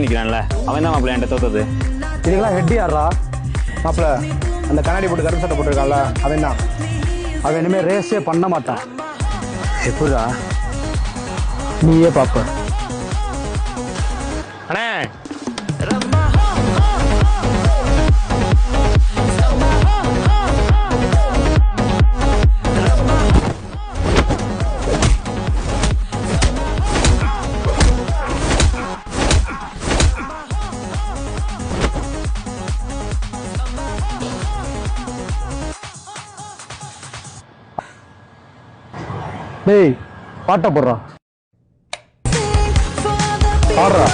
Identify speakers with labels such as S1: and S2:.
S1: பின்னாடி நிற்கிறான்ல அவன் தான் மாப்பிள்ள என்கிட்ட தோத்தது.
S2: இதுக்கெல்லாம் ஹெட் யாரா மாப்பிள்ள? அந்த கண்ணாடி போட்டு கருப்பு சட்டை போட்டிருக்கான்ல அவன் தான். அவன் இனிமேல் ரேஸே பண்ண மாட்டான்.
S1: எப்படா?
S2: நீயே பாப்ப.
S1: அண்ணே
S2: டேய் பாட்டை போடுறா. பாடுறா.